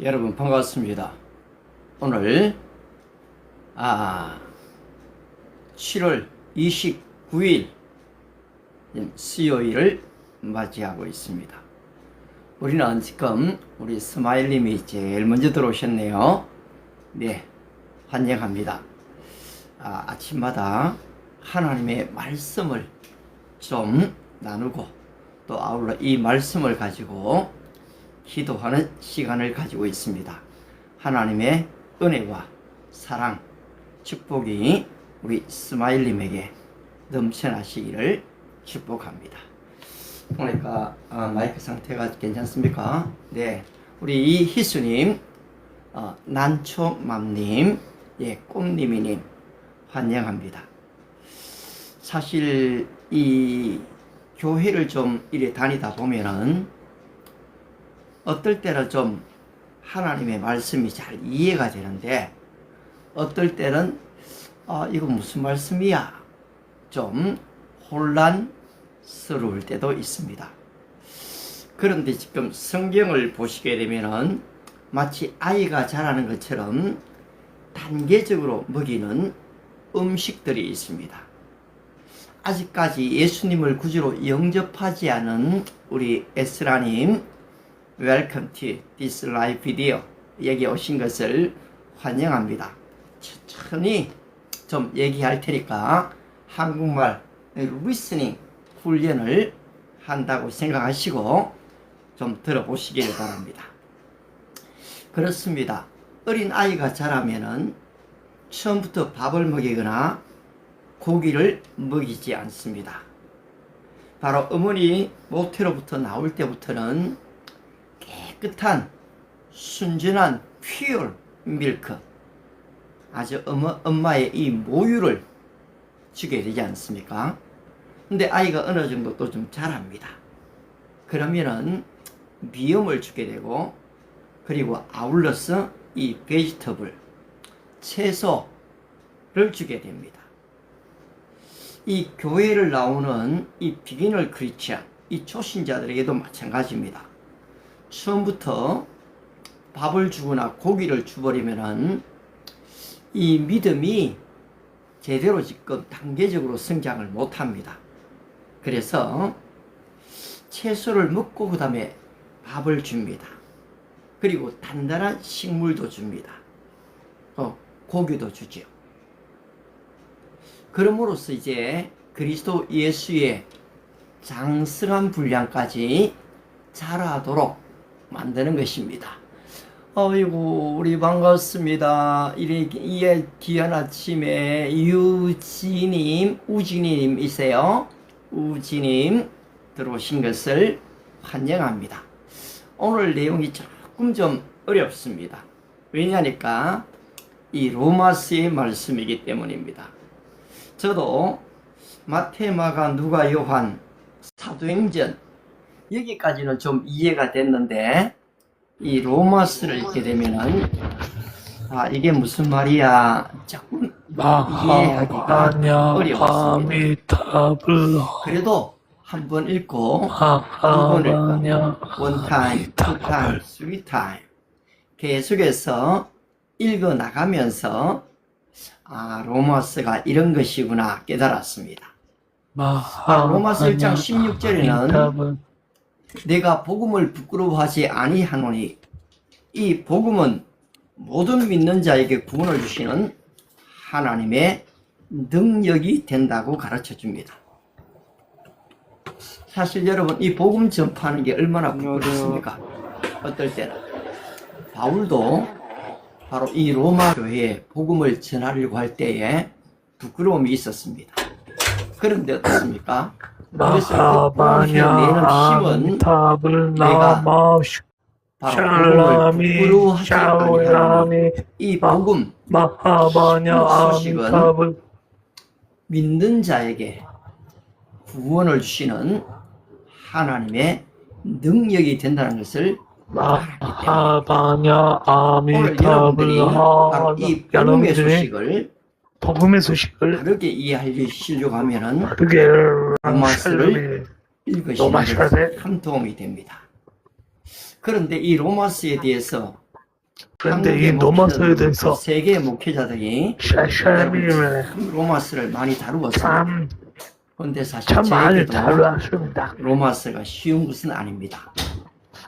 여러분 반갑습니다. 오늘 7월 29일 수요일을 맞이하고 있습니다. 우리는 지금 우리 스마일님이 제일 먼저 들어오셨네요. 네, 환영합니다. 아침마다 하나님의 말씀을 좀 나누고 또 아울러 이 말씀을 가지고 기도하는 시간을 가지고 있습니다. 하나님의 은혜와 사랑, 축복이 우리 스마일님에게 넘쳐나시기를 축복합니다. 그러니까 마이크 상태가 괜찮습니까? 네, 우리 이희수님, 난초맘님, 꿈님이님 환영합니다. 사실 이 교회를 좀 이래 다니다 보면은 어떨 때는 좀 하나님의 말씀이 잘 이해가 되는데 어떨 때는 이거 무슨 말씀이야? 좀 혼란스러울 때도 있습니다. 그런데 지금 성경을 보시게 되면은 마치 아이가 자라는 것처럼 단계적으로 먹이는 음식들이 있습니다. 아직까지 예수님을 구주로 영접하지 않은 우리 에스라님, Welcome to this live video. 여기 오신 것을 환영합니다. 천천히 좀 얘기할 테니까 한국말 리스닝 훈련을 한다고 생각하시고 좀 들어보시기를 바랍니다. 그렇습니다. 어린 아이가 자라면은 처음부터 밥을 먹이거나 고기를 먹이지 않습니다. 바로 어머니 모태로부터 나올 때부터는 깨끗한 순전한 pure 밀크, 아주 엄마의 이 모유를 주게 되지 않습니까? 근데 아이가 어느 정도 또 좀 자랍니다. 그러면은 미음을 주게 되고, 그리고 아울러서 이 베지터블, 채소를 주게 됩니다. 이 교회를 나오는 이 비기너 크리스찬, 이 초신자들에게도 마찬가지입니다. 처음부터 밥을 주거나 고기를 주버리면은 이 믿음이 제대로 지금 단계적으로 성장을 못합니다. 그래서 채소를 먹고 그 다음에 밥을 줍니다. 그리고 단단한 식물도 줍니다. 고기도 주죠. 그럼으로써 이제 그리스도 예수의 장성한 분량까지 자라도록 만드는 것입니다. 어이구, 우리 반갑습니다. 이 귀한 아침에 우지님이세요. 우지님 들어오신 것을 환영합니다. 오늘 내용이 조금 좀 어렵습니다. 왜냐하니까 이 로마서의 말씀이기 때문입니다. 저도 마태, 마가, 누가, 요한, 사도행전 여기까지는 좀 이해가 됐는데 이 로마서를 읽게 되면은 이게 무슨 말이야 조금 이해하기가 어려웠습니다. 그래도 한번 읽고 한번 읽고 원타임, 투타임, 쓰리타임 계속해서 읽어 나가면서 로마서가 이런 것이구나 깨달았습니다. 로마서 1장 16절에는 내가 복음을 부끄러워하지 아니하노니 이 복음은 모든 믿는 자에게 구원을 주시는 하나님의 능력이 된다고 가르쳐 줍니다. 사실 여러분 이 복음 전파하는 게 얼마나 부끄럽습니까? 어떨 때는 바울도 바로 이 로마 교회에 복음을 전하려고 할 때에 부끄러움이 있었습니다. 그런데 어떻습니까? 그래서 그 복음을 내는 힘은 내가 바로 복음을 부끄러워하지 아니하노니 이 복음, 소식은 믿는 자에게 구원을 주시는 하나님의 능력이 된다는 것을 말하기 때문에 오늘 여러분들이 바로 이 복음의 소식을 다르게 이해하시려고 하면은 로마서를 읽으시는 것이 큰 도움이 됩니다. 그런데 이 로마서에 대해서 그런데 한국의 이 로마서에 목회자들, 대해서 세계의 목회자들이 샤샤미님은 참 로마서를 많이 다루었습니다. 참 그런데 사실 많이 저에게도 다루었습니다. 로마서가 쉬운 것은 아닙니다.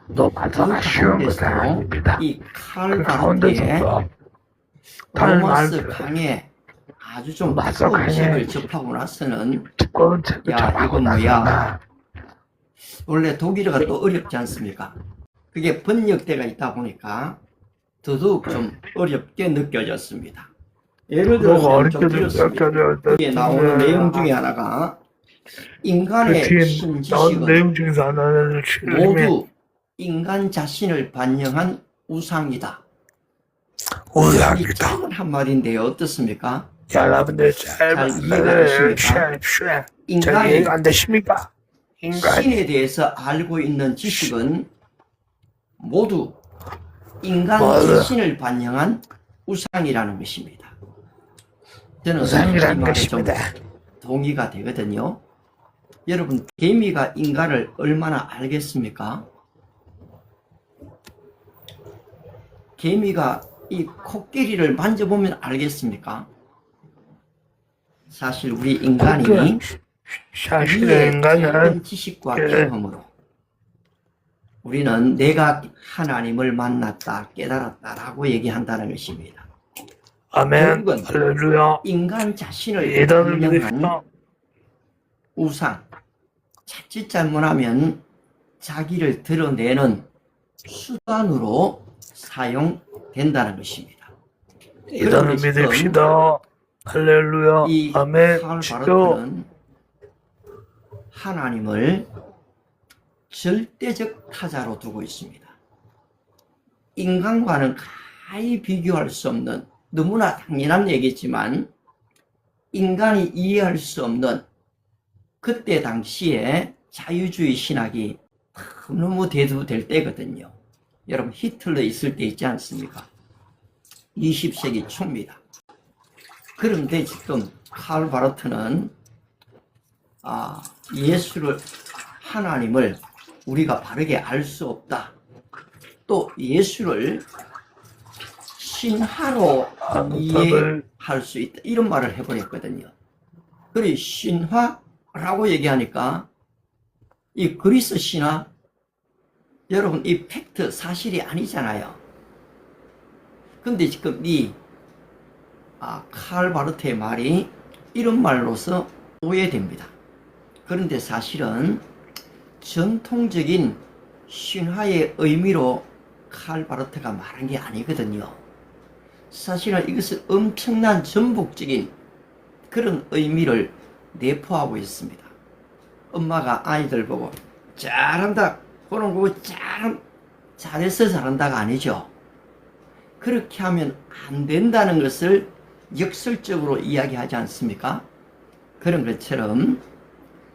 로마서가 그 쉬운 것은 가운데서도 아닙니다. 이 그 칼 바르트의 가운데서도 로마서 강에 아주 좀 로마서 두꺼운 강에 책을 접하고 나서는 두꺼운 책을 야, 접하고 이건 뭐야? 나서나 원래 독일어가 또 어렵지 않습니까? 그게 번역대가 있다 보니까 더더욱 좀 어렵게 느껴졌습니다. 예를 들어서 좀 드렸습니다. 여기에 나오는 내용 중에 하나가 인간의 뒤에 나온 신지식은 내용 중에서 하나는 모두 인간 자신을 반영한 우상이다. 이 우상이다. 짧은 한마디인데요. 어떻습니까? 여러분들 잘 짧은 이해가 말을 되십니까? 잘 인간이 이해가 안 되십니까? 인간이 신에 대해서 알고 있는 지식은 모두 인간 모두 자신을 반영한 우상이라는 것입니다. 저는 이 우상이라는 말에 좀 것입니다. 동의가 되거든요. 여러분, 개미가 인간을 얼마나 알겠습니까? 개미가 이 코끼리를 만져보면 알겠습니까? 사실 우리 인간이 사실 우리의 인간은 작은 지식과 경험으로 우리는 내가 하나님을 만났다, 깨달았다라고 얘기한다는 것입니다. 아멘 결국은 할렐루야 인간 자신을 예단을 반영한 믿으시다. 우상, 자칫 잘못하면 자기를 드러내는 수단으로 사용된다는 것입니다. 예단을 그런데 지금 믿읍시다. 할렐루야 이 아멘 칼 주여 바르트는 하나님을 절대적 타자로 두고 있습니다. 인간과는 가히 비교할 수 없는, 너무나 당연한 얘기지만 인간이 이해할 수 없는 그때 당시에 자유주의 신학이 너무 대두될 때거든요. 여러분, 히틀러 있을 때 있지 않습니까? 20세기 초입니다. 그런데 지금 칼 바르트는 예수를, 하나님을 우리가 바르게 알 수 없다. 또 예수를 신화로 이해할 수 있다. 이런 말을 해버렸거든요. 그리고 신화라고 얘기하니까 이 그리스 신화, 여러분 이 팩트 사실이 아니잖아요. 근데 지금 이 칼 바르트의 말이 이런 말로서 오해됩니다. 그런데 사실은 전통적인 신화의 의미로 칼 바르트가 말한 게 아니거든요. 사실은 이것은 엄청난 전복적인 그런 의미를 내포하고 있습니다. 엄마가 아이들 보고 잘한다, 그런 거 잘해서 잘한다가 아니죠. 그렇게 하면 안 된다는 것을 역설적으로 이야기하지 않습니까? 그런 것처럼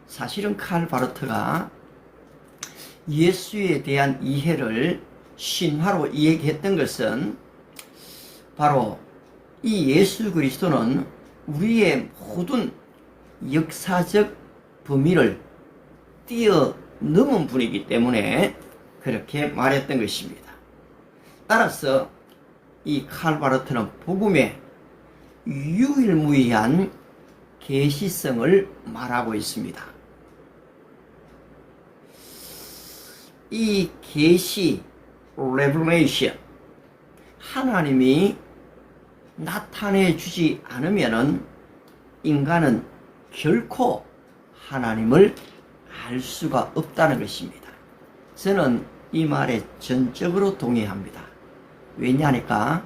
사실은 칼 바르트가 예수에 대한 이해를 신화로 이야기했던 것은 바로 이 예수 그리스도는 우리의 모든 역사적 범위를 뛰어넘은 분이기 때문에 그렇게 말했던 것입니다. 따라서 이 칼 바르트는 복음의 유일무이한 계시성을 말하고 있습니다. 이 계시, revelation, 하나님이 나타내 주지 않으면은 인간은 결코 하나님을 알 수가 없다는 것입니다. 저는 이 말에 전적으로 동의합니다. 왜냐하니까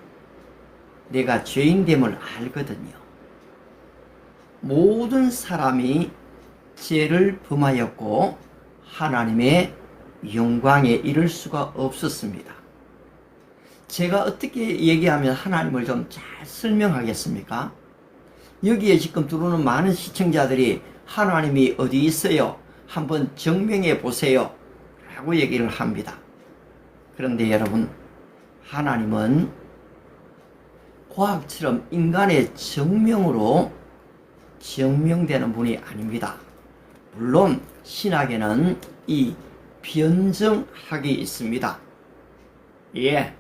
내가 죄인됨을 알거든요. 모든 사람이 죄를 범하였고 하나님의 영광에 이를 수가 없었습니다. 제가 어떻게 얘기하면 하나님을 좀 잘 설명하겠습니까? 여기에 지금 들어오는 많은 시청자들이 하나님이 어디 있어요? 한번 증명해 보세요 라고 얘기를 합니다. 그런데 여러분, 하나님은 과학처럼 인간의 증명으로 증명되는 분이 아닙니다. 물론 신학에는 이 변증학이 있습니다. 예,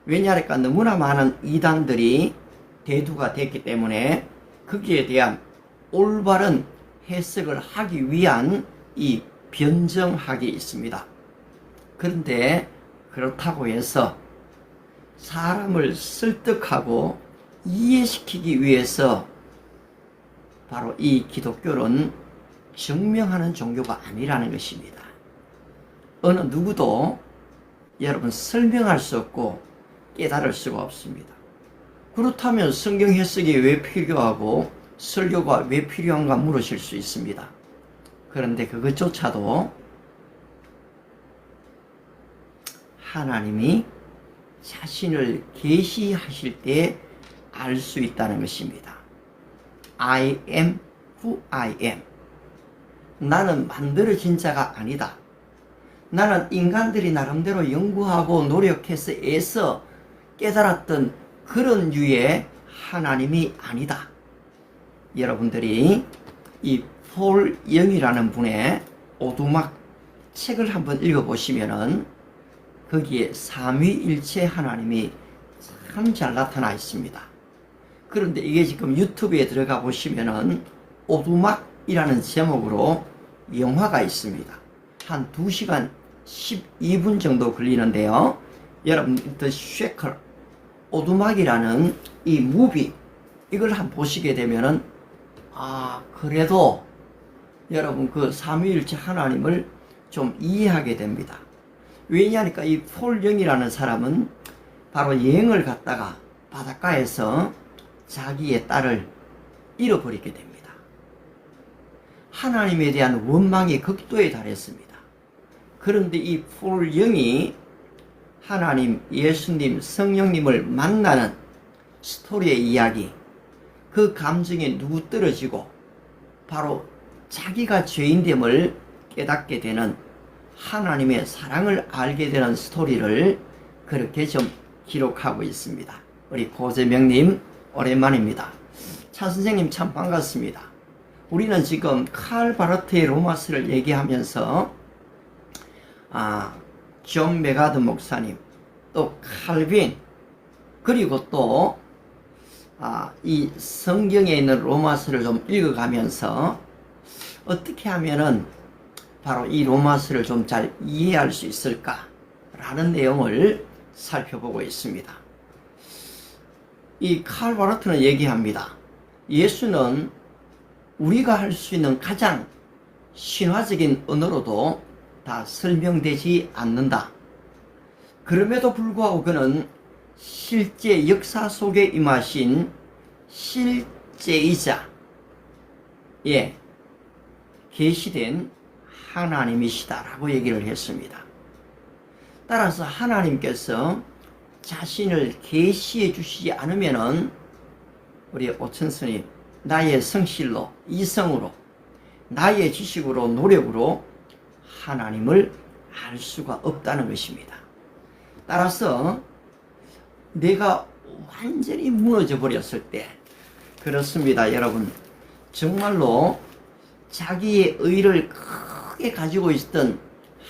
왜냐하니까 너무나 많은 이단들이 대두가 됐기 때문에 거기에 대한 올바른 해석을 하기 위한 이 변정학이 있습니다. 그런데 그렇다고 해서 사람을 설득하고 이해시키기 위해서 바로 이 기독교는 증명하는 종교가 아니라는 것입니다. 어느 누구도 여러분 설명할 수 없고 깨달을 수가 없습니다. 그렇다면 성경 해석이 왜 필요하고 설교가 왜 필요한가 물으실 수 있습니다. 그런데 그것조차도 하나님이 자신을 계시하실 때 알 수 있다는 것입니다. I am who I am. 나는 만들어진 자가 아니다. 나는 인간들이 나름대로 연구하고 노력해서 애써 깨달았던 그런 류의 하나님이 아니다. 여러분들이 이 폴 영이라는 분의 오두막 책을 한번 읽어보시면은 거기에 삼위일체 하나님이 참 잘 나타나 있습니다. 그런데 이게 지금 유튜브에 들어가 보시면은 오두막이라는 제목으로 영화가 있습니다. 한 2시간 12분 정도 걸리는데요. 여러분, The Shaker, 오두막이라는 이 무비, 이걸 한번 보시게 되면은, 그래도 여러분 그 삼위일체 하나님을 좀 이해하게 됩니다. 왜냐하니까 이 폴 영이라는 사람은 바로 여행을 갔다가 바닷가에서 자기의 딸을 잃어버리게 됩니다. 하나님에 대한 원망이 극도에 달했습니다. 그런데 이 폴 영이 하나님, 예수님, 성령님을 만나는 스토리의 이야기, 그 감정에 누구 떨어지고 바로 자기가 죄인됨을 깨닫게 되는 하나님의 사랑을 알게 되는 스토리를 그렇게 좀 기록하고 있습니다. 우리 고재명님 오랜만입니다. 차 선생님 참 반갑습니다. 우리는 지금 칼 바르트의 로마서를 얘기하면서 존 메가드 목사님, 또 칼빈, 그리고 또 이 성경에 있는 로마서를 좀 읽어가면서 어떻게 하면은 바로 이 로마서를 좀 잘 이해할 수 있을까라는 내용을 살펴보고 있습니다. 이 칼 바르트는 얘기합니다. 예수는 우리가 할 수 있는 가장 신화적인 언어로도 다 설명되지 않는다. 그럼에도 불구하고 그는 실제 역사 속에 임하신 실제이자 계시된 하나님이시다라고 얘기를 했습니다. 따라서 하나님께서 자신을 계시해 주시지 않으면은 우리 오천스님, 나의 성실로, 이성으로, 나의 지식으로, 노력으로 하나님을 알 수가 없다는 것입니다. 따라서 내가 완전히 무너져 버렸을 때, 그렇습니다 여러분, 정말로 자기의 의를 크게 가지고 있었던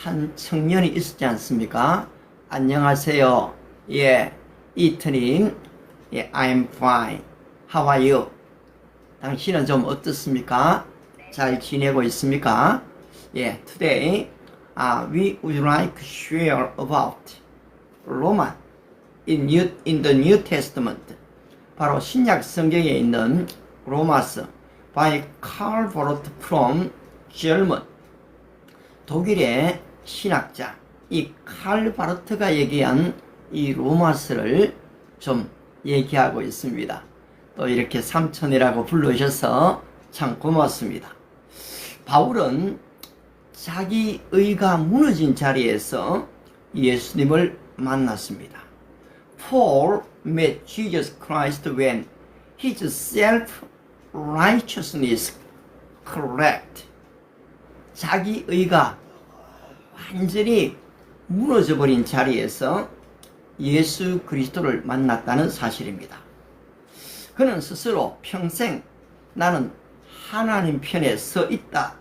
한 청년이 있었지 않습니까? 안녕하세요. 이트님. I'm fine. How are you? 당신은 좀 어떻습니까? 잘 지내고 있습니까? Today we would like to share about Roman in the New Testament. 바로 신약 성경에 있는 로마서 by Karl Barth from German. 독일의 신학자 이 칼 바르트가 얘기한 이 로마서를 좀 얘기하고 있습니다. 또 이렇게 삼촌이라고 불러주셔서 참 고맙습니다. 바울은 자기 의가 무너진 자리에서 예수님을 만났습니다. Paul met Jesus Christ when his self-righteousness correct. 자기 의가 완전히 무너져버린 자리에서 예수 그리스도를 만났다는 사실입니다. 그는 스스로 평생 나는 하나님 편에 서 있다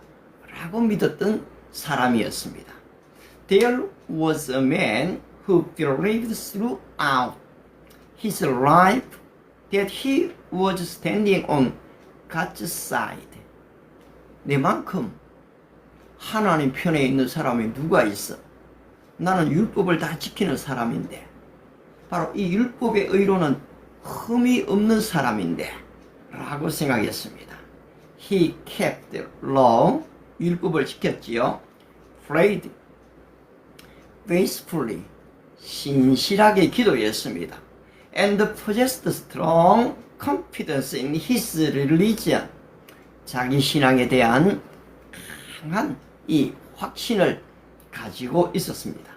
라고 믿었던 사람이었습니다. There was a man who believed throughout his life that he was standing on God's side. 내만큼 하나님 편에 있는 사람이 누가 있어? 나는 율법을 다 지키는 사람인데, 바로 이 율법의 의로는 흠이 없는 사람인데 라고 생각했습니다. He kept the law, 율법을 지켰지요. prayed faithfully, 신실하게 기도했습니다. And possessed strong confidence in his religion, 자기 신앙에 대한 강한 이 확신을 가지고 있었습니다.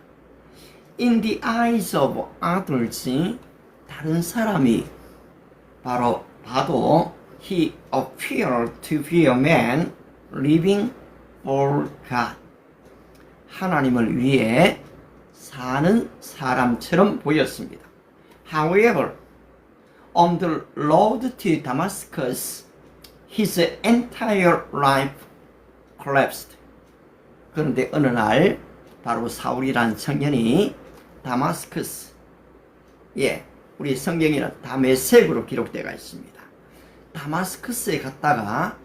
In the eyes of others, 다른 사람이 바로 봐도 he appeared to be a man living for God. 하나님을 위해 사는 사람처럼 보였습니다. However, on the road to Damascus, his entire life collapsed. 그런데 어느 날 바로 사울이라는 청년이 다마스커스, 우리 성경에는 다메섹으로 기록되어 있습니다. 다마스커스에 갔다가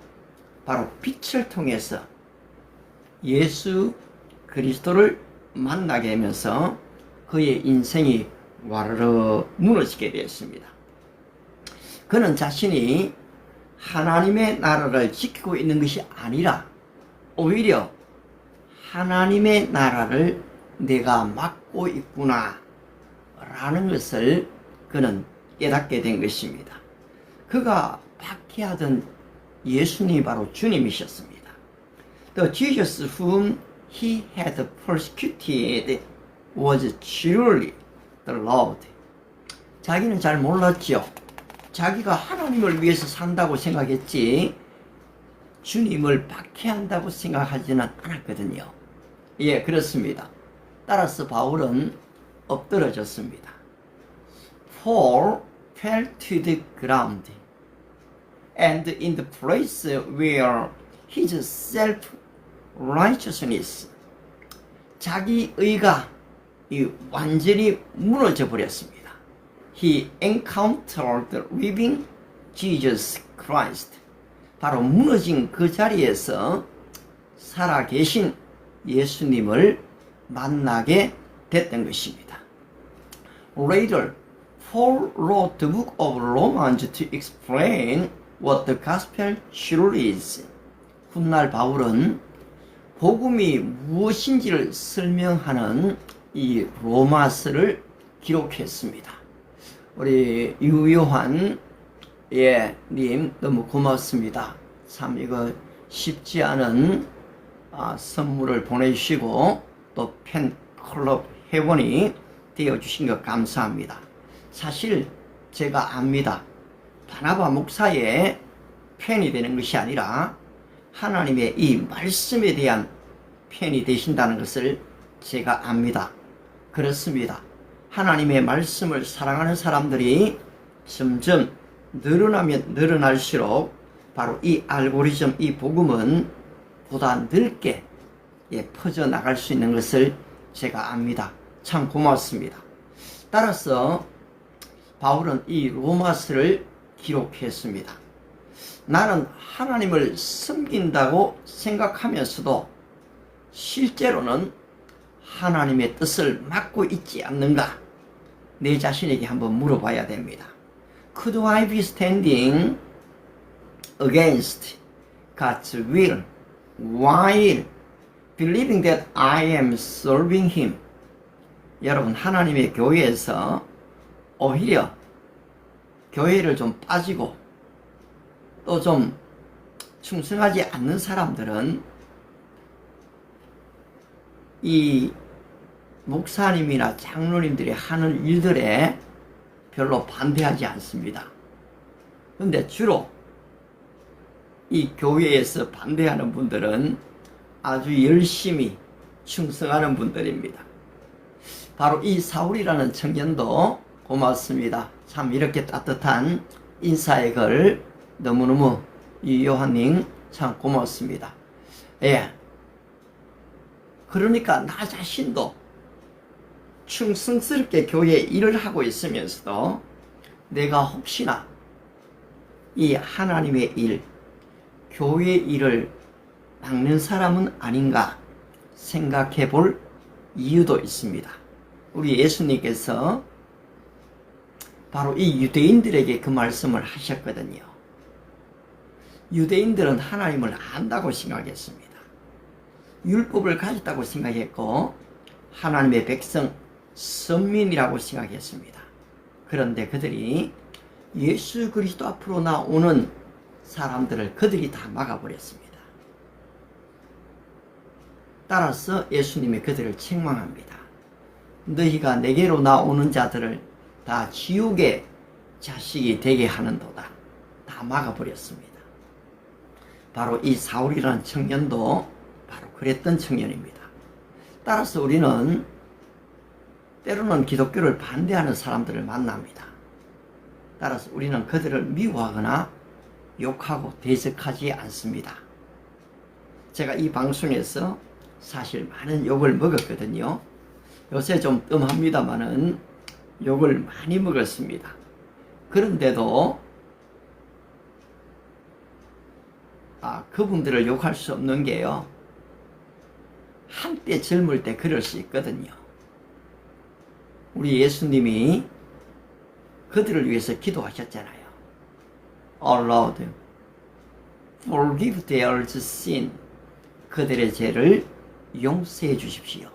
바로 빛을 통해서 예수 그리스도를 만나게 하면서 그의 인생이 와르르 무너지게 되었습니다. 그는 자신이 하나님의 나라를 지키고 있는 것이 아니라 오히려 하나님의 나라를 내가 맡고 있구나 라는 것을 그는 깨닫게 된 것입니다. 그가 박해하던 예수님이 바로 주님이셨습니다. The Jesus whom he had persecuted was truly the Lord. 자기는 잘 몰랐죠. 자기가 하나님을 위해서 산다고 생각했지 주님을 박해한다고 생각하지는 않았거든요. 그렇습니다. 따라서 바울은 엎드러졌습니다. Paul fell to the ground, and in the place where his self-righteousness, 자기 의가 완전히 무너져 버렸습니다. He encountered the living Jesus Christ. 바로 무너진 그 자리에서 살아계신 예수님을 만나게 됐던 것입니다. Later, Paul wrote the book of Romans to explain what the gospel truly is. 훗날 바울은 복음이 무엇인지를 설명하는 이 로마서를 기록했습니다. 우리 유요한 님 너무 고맙습니다. 참 이거 쉽지 않은 선물을 보내주시고 또 팬클럽 회원이 되어주신 것 감사합니다. 사실 제가 압니다. 바나바 목사의 팬이 되는 것이 아니라 하나님의 이 말씀에 대한 팬이 되신다는 것을 제가 압니다. 그렇습니다. 하나님의 말씀을 사랑하는 사람들이 점점 늘어나면 늘어날수록 바로 이 알고리즘, 이 복음은 보다 넓게 퍼져나갈 수 있는 것을 제가 압니다. 참 고맙습니다. 따라서 바울은 이 로마서를 기록했습니다. 나는 하나님을 섬긴다고 생각하면서도 실제로는 하나님의 뜻을 맡고 있지 않는가? 내 자신에게 한번 물어봐야 됩니다. Could I be standing against God's will while believing that I am serving Him? 여러분, 하나님의 교회에서 오히려 교회를 좀 빠지고 또 좀 충성하지 않는 사람들은 이 목사님이나 장로님들이 하는 일들에 별로 반대하지 않습니다. 그런데 주로 이 교회에서 반대하는 분들은 아주 열심히 충성하는 분들입니다. 바로 이 사울이라는 청년도 고맙습니다. 참 이렇게 따뜻한 인사의 글 너무너무 이 요한님 참 고맙습니다. 그러니까 나 자신도 충성스럽게 교회에 일을 하고 있으면서도 내가 혹시나 이 하나님의 일, 교회의 일을 막는 사람은 아닌가 생각해 볼 이유도 있습니다. 우리 예수님께서 바로 이 유대인들에게 그 말씀을 하셨거든요. 유대인들은 하나님을 안다고 생각했습니다. 율법을 가졌다고 생각했고 하나님의 백성, 선민이라고 생각했습니다. 그런데 그들이 예수 그리스도 앞으로 나오는 사람들을 그들이 다 막아버렸습니다. 따라서 예수님이 그들을 책망합니다. 너희가 내게로 나오는 자들을 다 지옥의 자식이 되게 하는도다. 다 막아버렸습니다. 바로 이 사울이라는 청년도 바로 그랬던 청년입니다. 따라서 우리는 때로는 기독교를 반대하는 사람들을 만납니다. 따라서 우리는 그들을 미워하거나 욕하고 대적하지 않습니다. 제가 이 방송에서 사실 많은 욕을 먹었거든요. 요새 좀 뜸합니다만은 욕을 많이 먹었습니다. 그런데도 그분들을 욕할 수 없는 게요, 한때 젊을 때 그럴 수 있거든요. 우리 예수님이 그들을 위해서 기도하셨잖아요. Oh Lord, forgive their sin. 그들의 죄를 용서해 주십시오.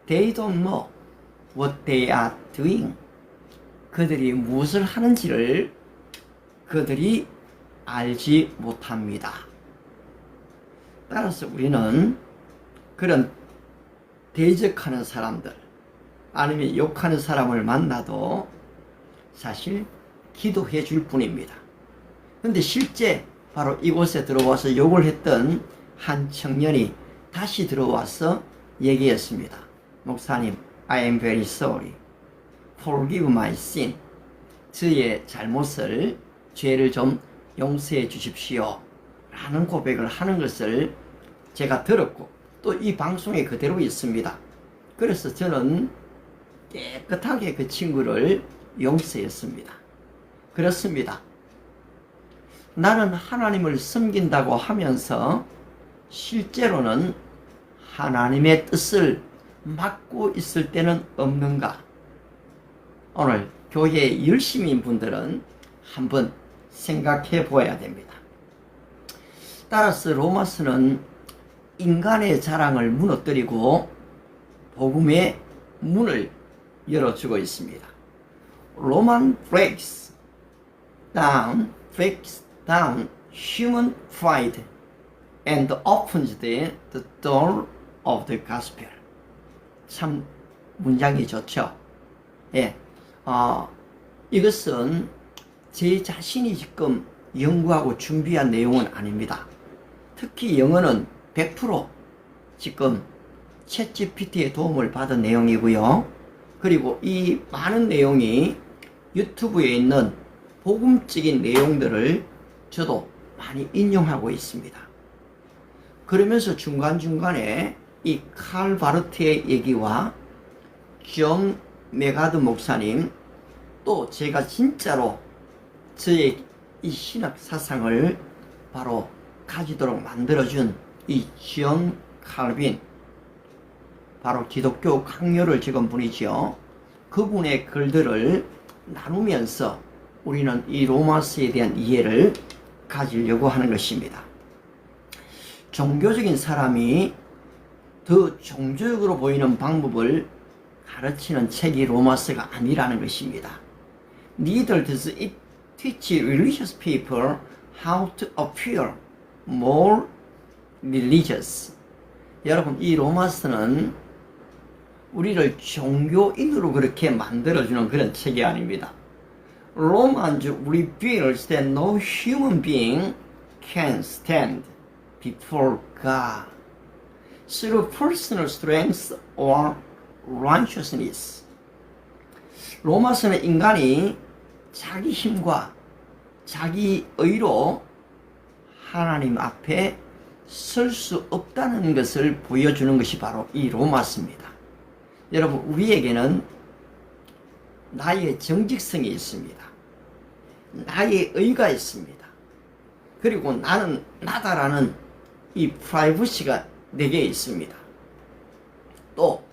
They don't know what they are doing. 그들이 무엇을 하는지를 그들이 알지 못합니다. 따라서 우리는 그런 대적하는 사람들 아니면 욕하는 사람을 만나도 사실 기도해 줄 뿐입니다. 그런데 실제 바로 이곳에 들어와서 욕을 했던 한 청년이 다시 들어와서 얘기했습니다. 목사님, I am very sorry. Forgive my sin. 저의 잘못을, 죄를 좀 용서해 주십시오. 라는 고백을 하는 것을 제가 들었고 또 이 방송에 그대로 있습니다. 그래서 저는 깨끗하게 그 친구를 용서했습니다. 그렇습니다. 나는 하나님을 섬긴다고 하면서 실제로는 하나님의 뜻을 맡고 있을 때는 없는가? 오늘 교회에 열심인 분들은 한번 생각해 보아야 됩니다. 따라서 로마서는 인간의 자랑을 무너뜨리고 복음의 문을 열어주고 있습니다. Roman breaks down human pride and opens the door of the gospel. 참 문장이 좋죠. 예, 이것은 제 자신이 지금 연구하고 준비한 내용은 아닙니다. 특히 영어는 100% 지금 챗GPT의 도움을 받은 내용이고요. 그리고 이 많은 내용이 유튜브에 있는 복음적인 내용들을 저도 많이 인용하고 있습니다. 그러면서 중간중간에 이 칼 바르트의 얘기와 존 메가드 목사님, 또 제가 진짜로 저의 이 신학 사상을 바로 가지도록 만들어준 이 존 칼빈, 바로 기독교 강요를 적은 분이죠. 그분의 글들을 나누면서 우리는 이 로마서에 대한 이해를 가지려고 하는 것입니다. 종교적인 사람이 더 종교적으로 보이는 방법을 가르치는 책이 로마서가 아니라는 것입니다. Neither does it teach religious people how to appear more religious. 여러분, 이 로마서는 우리를 종교인으로 그렇게 만들어주는 그런 책이 아닙니다. Romans reveals that no human being can stand before God through personal strength or righteousness. 로마서는 인간이 자기 힘과 자기 의로 하나님 앞에 설 수 없다는 것을 보여주는 것이 바로 이 로마서입니다. 여러분, 우리에게는 나의 정직성이 있습니다. 나의 의가 있습니다. 그리고 나는 나다라는 이 프라이버시가 내게 있습니다. 또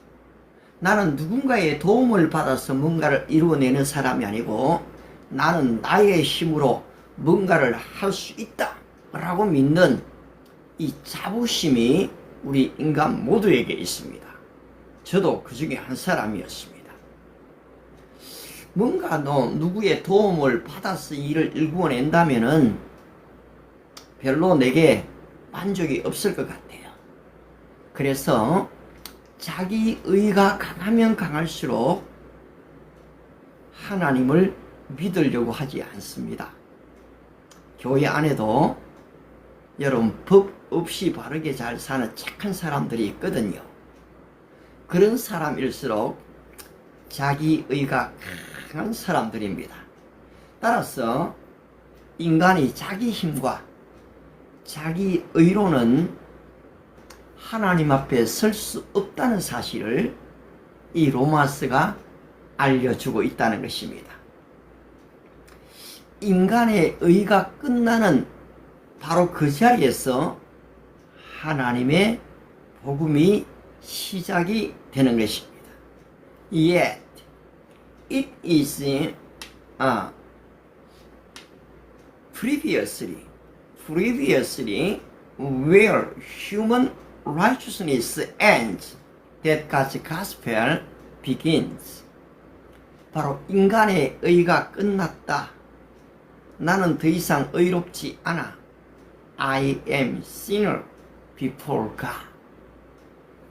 나는 누군가의 도움을 받아서 뭔가를 이루어내는 사람이 아니고 나는 나의 힘으로 뭔가를 할 수 있다 라고 믿는 이 자부심이 우리 인간 모두에게 있습니다. 저도 그 중에 한 사람이었습니다. 뭔가 누구의 도움을 받아서 일을 일구어낸다면은 별로 내게 만족이 없을 것 같아요. 그래서 자기 의가 강하면 강할수록 하나님을 믿으려고 하지 않습니다. 교회 안에도 여러분 법 없이 바르게 잘 사는 착한 사람들이 있거든요. 그런 사람일수록 자기 의가 강한 사람들입니다. 따라서 인간이 자기 힘과 자기 의로는 하나님 앞에 설 수 없다는 사실을 이 로마서가 알려주고 있다는 것입니다. 인간의 의가 끝나는 바로 그 자리에서 하나님의 복음이 시작이 되는 것입니다. Yet it is previously where human righteousness ends that God's gospel begins. 바로 인간의 의가 끝났다. 나는 더 이상 의롭지 않아. I am sinner before God.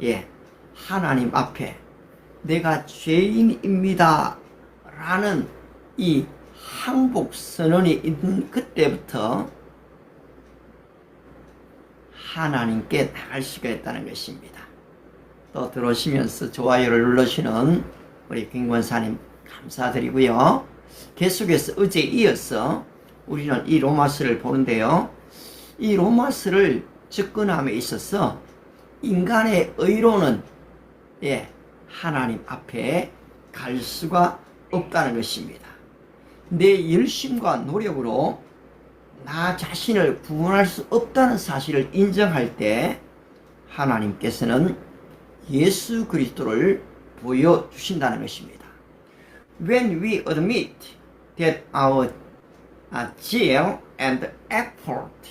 예, 하나님 앞에 내가 죄인입니다 라는 이 항복 선언이 있는 그때부터 하나님께 나갈 수가 있다는 것입니다. 또 들어오시면서 좋아요를 눌러주시는 우리 김권사님 감사드리고요. 계속해서 어제 이어서 우리는 이 로마서를 보는데요. 이 로마서를 접근함에 있어서 인간의 의로는 하나님 앞에 갈 수가 없다는 것입니다. 내 열심과 노력으로 나 자신을 구원할 수 없다는 사실을 인정할 때 하나님께서는 예수 그리스도를 보여주신다는 것입니다. When we admit that our zeal and effort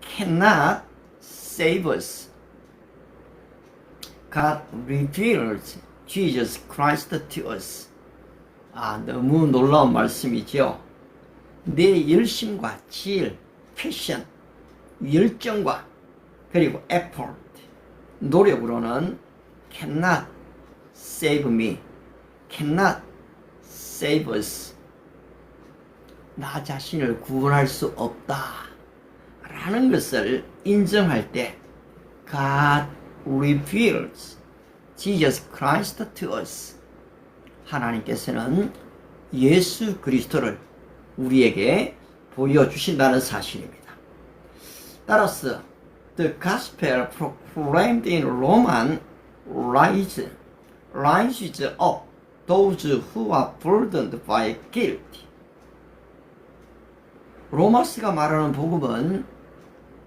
cannot save us, God reveals Jesus Christ to us. 너무 놀라운 말씀이죠. 내 열심과 질, 패션, 열정과 그리고 effort, 노력으로는 cannot save me, cannot save us. 나 자신을 구원할 수 없다 라는 것을 인정할 때 God reveals Jesus Christ to us. 하나님께서는 예수 그리스도를 우리에게 보여주신다는 사실입니다. 따라서 The Gospel proclaimed in Roman rises up those who are burdened by guilt. 로마서가 말하는 복음은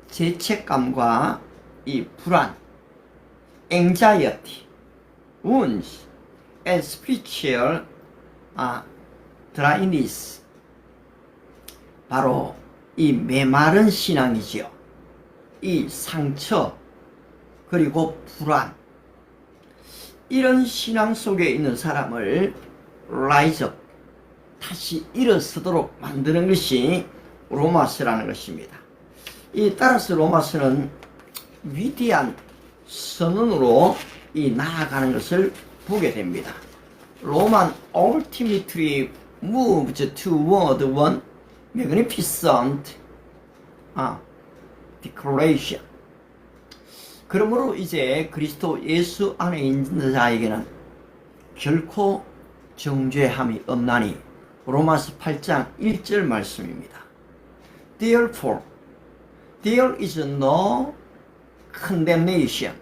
죄책감과 이 불안, anxiety, wounds, and spiritual dryness. 바로 이 메마른 신앙이지요. 이 상처 그리고 불안, 이런 신앙 속에 있는 사람을 rise up, 다시 일어서도록 만드는 것이 로마서라는 것입니다. 따라서 로마서는 위대한 선언으로 나아가는 것을 보게 됩니다. Roman ultimately moves toward one magnificent declaration. 그러므로 이제 그리스도 예수 안에 있는 자에게는 결코 정죄함이 없나니, 로마서 8장 1절 말씀입니다. Therefore, there is no condemnation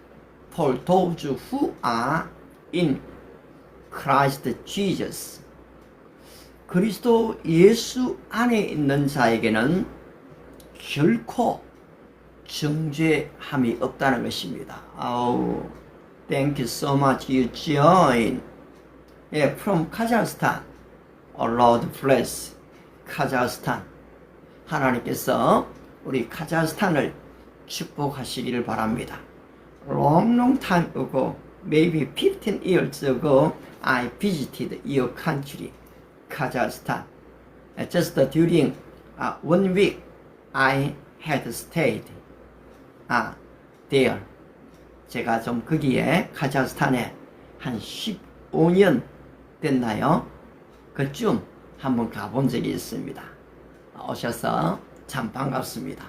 for those who are in Christ Jesus. 그리스도 예수 안에 있는 자에게는 결코 정죄함이 없다는 것입니다. 아우, thank you so much. You join. Yeah, from Kazakhstan. Oh, Lord bless Kazakhstan. 하나님께서 우리 카자흐스탄을 축복하시기를 바랍니다. Long time ago, maybe 15 years ago, I visited your country, Kazakhstan. Just during 1 week, I had stayed there. 제가 좀 거기에 카자흐스탄에 한 15년 됐나요? 그쯤 한번 가본 적이 있습니다. 오셔서 참 반갑습니다.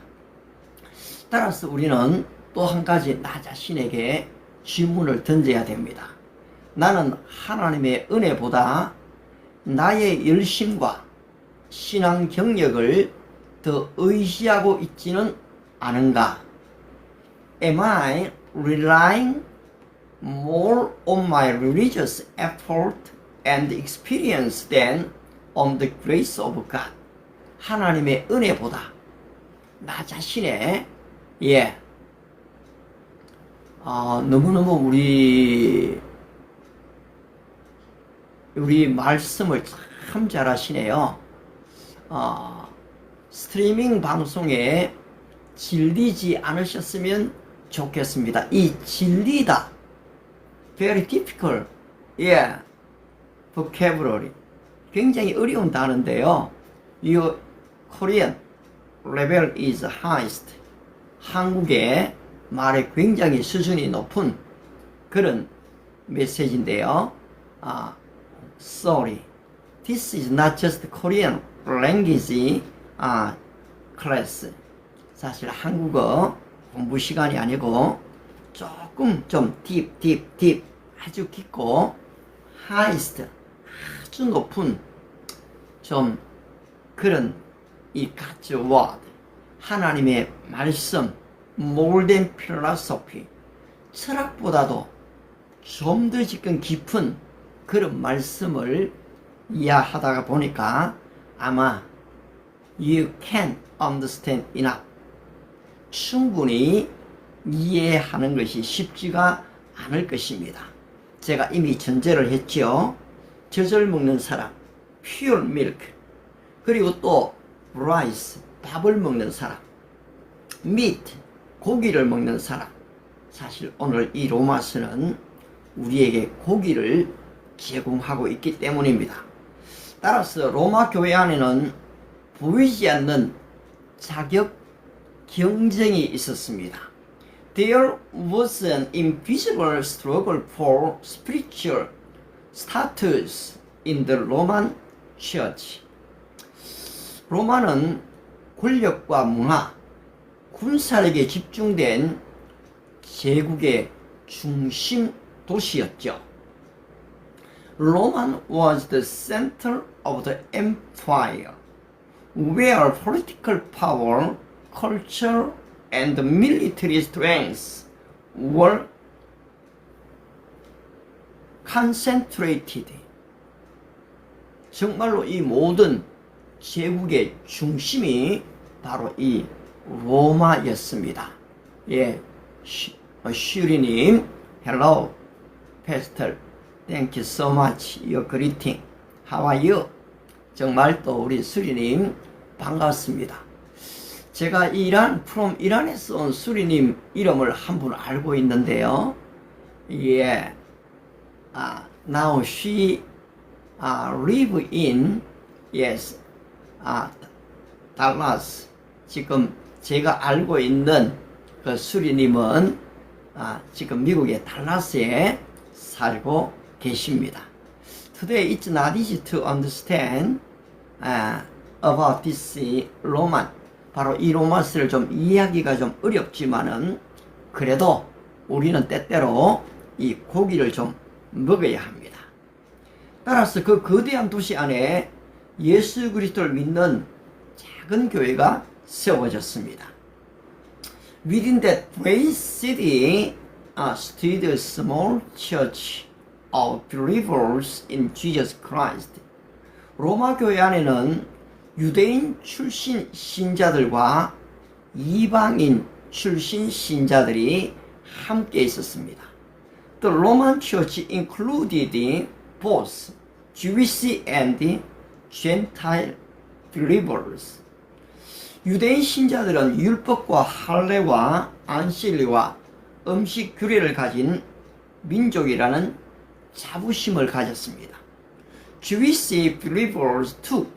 따라서 우리는 또 한 가지 나 자신에게 질문을 던져야 됩니다. 나는 하나님의 은혜보다 나의 열심과 신앙 경력을 더 의지하고 있지는 않은가? Am I relying more on my religious effort and experience than on the grace of God? 하나님의 은혜보다 나 자신의 너무너무 우리 말씀을 참 잘하시네요. 스트리밍 방송에 질리지 않으셨으면 좋겠습니다. 이 질리다 very difficult vocabulary 굉장히 어려운 단어인데요. Your Korean level is highest. 한국의 말에 굉장히 수준이 높은 그런 메시지인데요. Sorry, this is not just Korean language class. 사실 한국어 공부 시간이 아니고 조금 좀 deep 아주 깊고 highest 아주 높은 좀 그런 이 God's word 하나님의 말씀 more than philosophy 철학보다도 좀 더 깊은 그런 말씀을 이해하다가 보니까 아마 you can understand enough 충분히 이해하는 것이 쉽지가 않을 것입니다. 제가 이미 전제를 했지요. 젖을 먹는 사람 pure milk 그리고 또 rice 밥을 먹는 사람 meat 고기를 먹는 사람 사실 오늘 이 로마서는 우리에게 고기를 제공하고 있기 때문입니다. 따라서 로마 교회 안에는 보이지 않는 자격 경쟁이 있었습니다. There was an invisible struggle for spiritual status in the Roman Church. 로마는 권력과 문화, 군사력에 집중된 제국의 중심 도시였죠. Rome was the center of the empire, where political power, culture, and military strength were concentrated. 정말로 이 모든 제국의 중심이 바로 이 로마였습니다. 슈리님, hello, pastor, thank you so much, your greeting, how are you? 정말 또 우리 수리님 반갑습니다. 제가 from 이란에서 온 수리님 이름을 한 분 알고 있는데요. Now she live in Dallas. 지금 제가 알고 있는 그 수리님은 지금 미국의 달라스에 살고 계십니다. Today it's not easy to understand about this Roman. 바로 이 로마스를 좀 이해하기가 좀 어렵지만은 그래도 우리는 때때로 이 고기를 좀 먹어야 합니다. 따라서 그 거대한 도시 안에 예수 그리스도를 믿는 작은 교회가 세워졌습니다. Within that great city stood a small church of believers in Jesus Christ, 로마 교회 안에는 유대인 출신 신자들과 이방인 출신 신자들이 함께 있었습니다. The Roman Church included both Jewish and Gentile believers. 유대인 신자들은 율법과 할례와 안실리와 음식 규례를 가진 민족이라는 자부심을 가졌습니다. Jewish believers took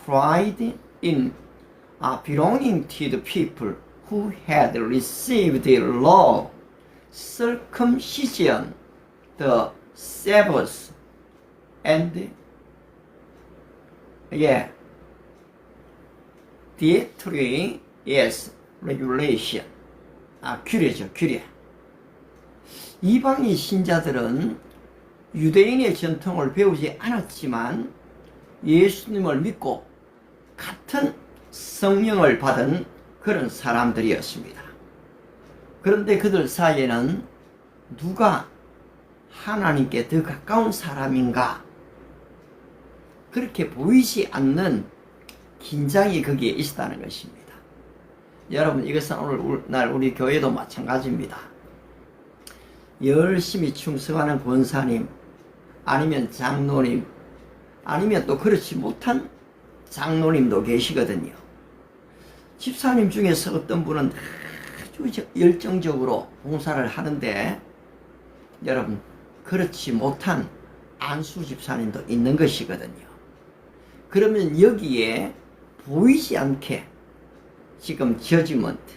pride in belonging to the people who had received the law, circumcision, the Sabbath, and dietary regulation. 규례죠, 규례. 이방인 신자들은 유대인의 전통을 배우지 않았지만 예수님을 믿고 같은 성령을 받은 그런 사람들이었습니다. 그런데 그들 사이에는 누가 하나님께 더 가까운 사람인가? 그렇게 보이지 않는 긴장이 거기에 있었다는 것입니다. 여러분, 이것은 오늘날 우리 교회도 마찬가지입니다. 열심히 충성하는 권사님, 아니면 장로님, 아니면 또 그렇지 못한 장로님도 계시거든요. 집사님 중에서 어떤 분은 아주 열정적으로 봉사를 하는데, 여러분, 그렇지 못한 안수 집사님도 있는 것이거든요. 그러면 여기에 보이지 않게 지금 저지먼트,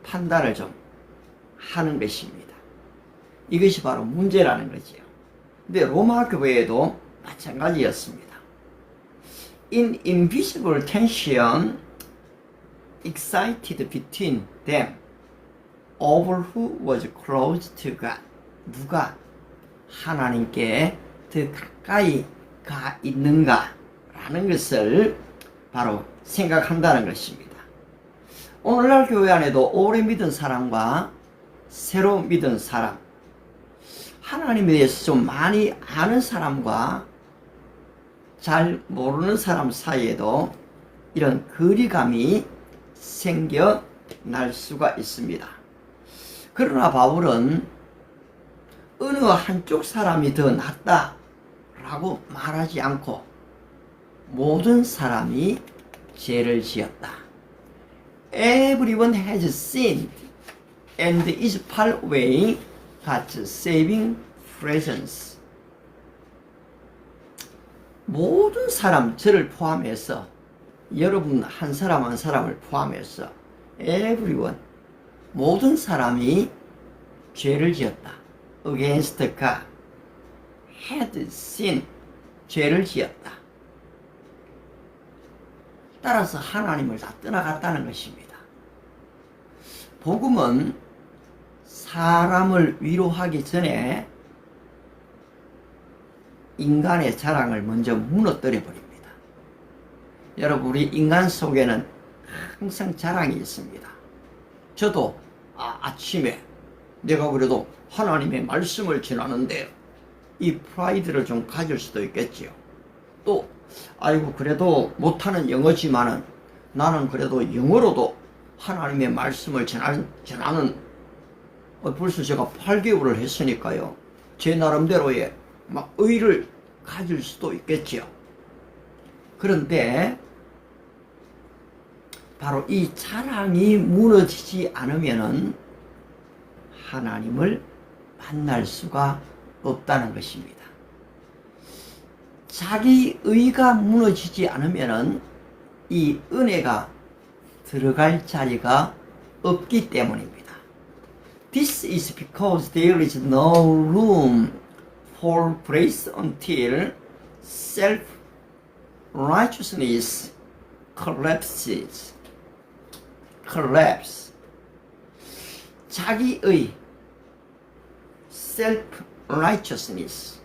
판단을 좀 하는 것입니다. 이것이 바로 문제라는 거지요. 근데 로마 교회에도 마찬가지였습니다. In invisible tension excited between them over who was close to God. 누가 하나님께 더 가까이 가 있는가라는 것을 바로 생각한다는 것입니다. 오늘날 교회 안에도 오래 믿은 사람과 새로 믿은 사람, 하나님에 대해서 좀 많이 아는 사람과 잘 모르는 사람 사이에도 이런 거리감이 생겨날 수가 있습니다. 그러나 바울은 어느 한쪽 사람이 더 낫다라고 말하지 않고 모든 사람이 죄를 지었다. Everyone has sinned and is far away God's saving presence. 모든 사람, 저를 포함해서, 여러분 한 사람 한 사람을 포함해서 everyone, 모든 사람이 죄를 지었다. Against God, had sinned, 죄를 지었다. 따라서 하나님을 다 떠나갔다는 것입니다. 복음은 사람을 위로하기 전에 인간의 자랑을 먼저 무너뜨려 버립니다. 여러분, 우리 인간 속에는 항상 자랑이 있습니다. 저도 아침에 내가 그래도 하나님의 말씀을 전하는데 이 프라이드를 좀 가질 수도 있겠지요. 또 아이고 그래도 못하는 영어지만은 나는 그래도 영어로도 하나님의 말씀을 전하는 벌써 제가 8개월을 했으니까요. 제 나름대로의 막 의를 가질 수도 있겠지요. 그런데 바로 이 자랑이 무너지지 않으면은 하나님을 만날 수가 없다는 것입니다. 자기 의가 무너지지 않으면은 이 은혜가 들어갈 자리가 없기 때문입니다. This is because there is no room for grace until self-righteousness collapse. 자기의 self-righteousness,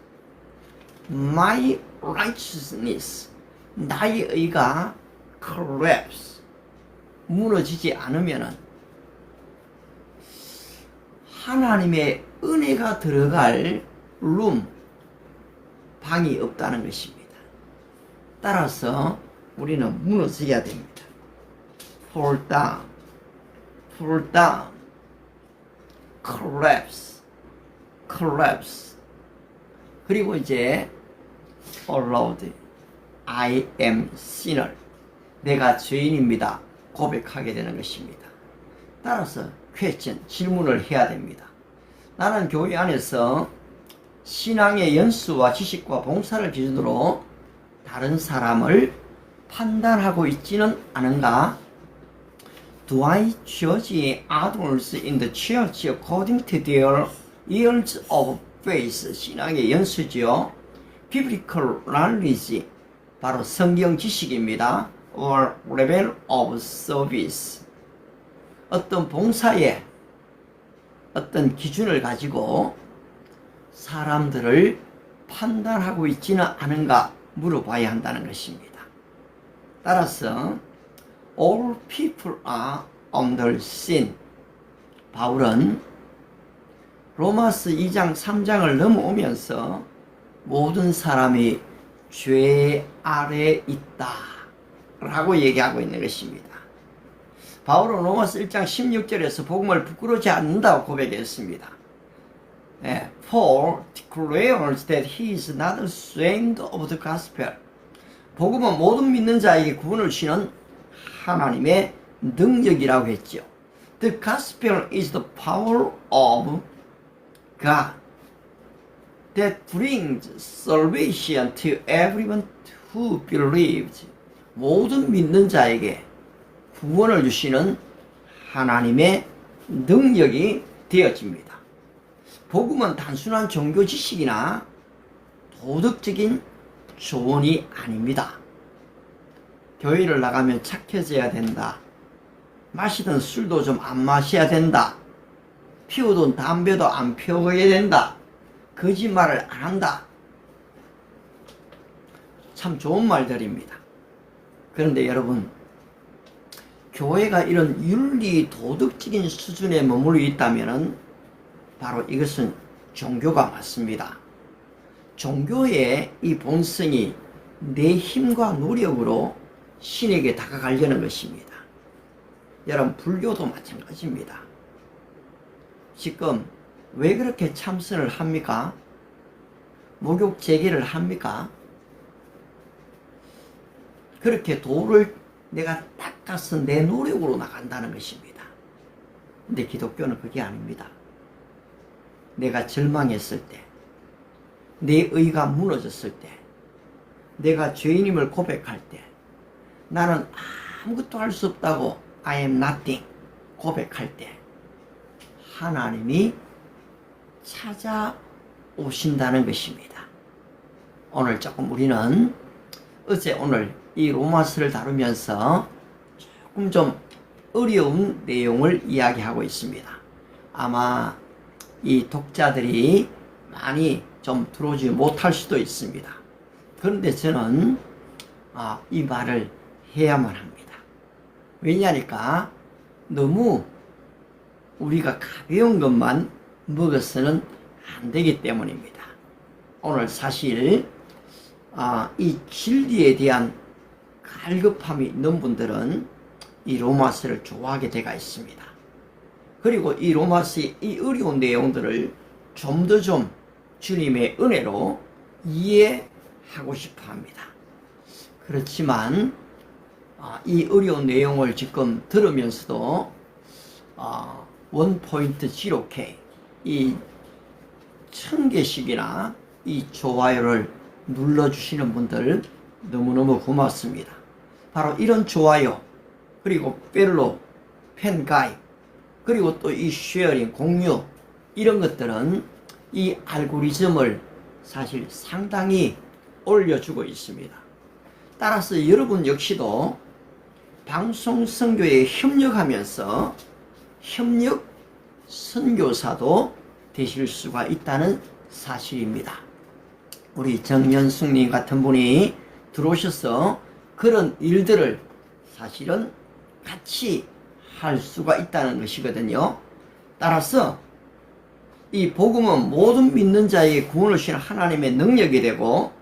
my righteousness, 나의 의가 collapse, 무너지지 않으면은 하나님의 은혜가 들어갈 room, 방이 없다는 것입니다. 따라서 우리는 무너져야 됩니다. fall down, fall down, collapse, collapse. 그리고 이제 oh Lord, I am sinner. 내가 죄인입니다. 고백하게 되는 것입니다. 따라서 question, 질문을 해야 됩니다. 나는 교회 안에서 신앙의 연수와 지식과 봉사를 기준으로 다른 사람을 판단하고 있지는 않은가? Do I judge others in the church according to their years of faith? 신앙의 연수지요. Biblical knowledge, 바로 성경 지식입니다. Or level of service. 어떤 봉사에 어떤 기준을 가지고 사람들을 판단하고 있지는 않은가 물어봐야 한다는 것입니다. 따라서 all people are under sin. 바울은 로마서 2장 3장을 넘어오면서 모든 사람이 죄 아래 있다 라고 얘기하고 있는 것입니다. 바울은 로마서 1장 16절에서 복음을 부끄러워하지 않는다고 고백했습니다. Paul declares that he is not ashamed of the gospel. 복음은 모든 믿는 자에게 구원을 주시는 하나님의 능력이라고 했죠. The gospel is the power of God that brings salvation to everyone who believes. 모든 믿는 자에게 구원을 주시는 하나님의 능력이 되어집니다. 복음은 단순한 종교 지식이나 도덕적인 조언이 아닙니다. 교회를 나가면 착해져야 된다. 마시던 술도 좀 안 마셔야 된다. 피우던 담배도 안 피워야 된다. 거짓말을 안 한다. 참 좋은 말들입니다. 그런데 여러분, 교회가 이런 윤리 도덕적인 수준에 머물러 있다면 바로 이것은 종교가 맞습니다. 종교의 이 본성이 내 힘과 노력으로 신에게 다가가려는 것입니다. 여러분, 불교도 마찬가지입니다. 지금 왜 그렇게 참선을 합니까? 목욕 재개를 합니까? 그렇게 도를 내가 닦아서 내 노력으로 나간다는 것입니다. 근데 기독교는 그게 아닙니다. 내가 절망했을 때, 내 의가 무너졌을 때, 내가 죄인임을 고백할 때, 나는 아무것도 할 수 없다고 I am nothing 고백할 때 하나님이 찾아오신다는 것입니다. 오늘 조금 우리는 어제 오늘 이 로마서를 다루면서 조금 좀 어려운 내용을 이야기하고 있습니다. 아마 이 독자들이 많이 좀 들어오지 못할 수도 있습니다. 그런데 저는 이 말을 해야만 합니다. 왜냐니까 너무 우리가 가벼운 것만 먹어서는 안 되기 때문입니다. 오늘 사실 이 진리에 대한 갈급함이 있는 분들은 이 로마서를 좋아하게 되어 있습니다. 그리고 이 로마서의 이 어려운 내용들을 좀 더 주님의 은혜로 이해하고 싶어 합니다. 그렇지만 이 어려운 내용을 지금 들으면서도 1.0K 이 1000개씩이나 이 좋아요를 눌러주시는 분들 너무너무 고맙습니다. 바로 이런 좋아요, 그리고 별로, 팬 가입, 그리고 또 이 쉐어링, 공유, 이런 것들은 이 알고리즘을 사실 상당히 올려주고 있습니다. 따라서 여러분 역시도 방송 선교에 협력하면서 협력 선교사도 되실 수가 있다는 사실입니다. 우리 정연숙님 같은 분이 들어오셔서 그런 일들을 사실은 같이 할 수가 있다는 것이거든요. 따라서 이 복음은 모든 믿는 자에게 구원을 주시는 하나님의 능력이 되고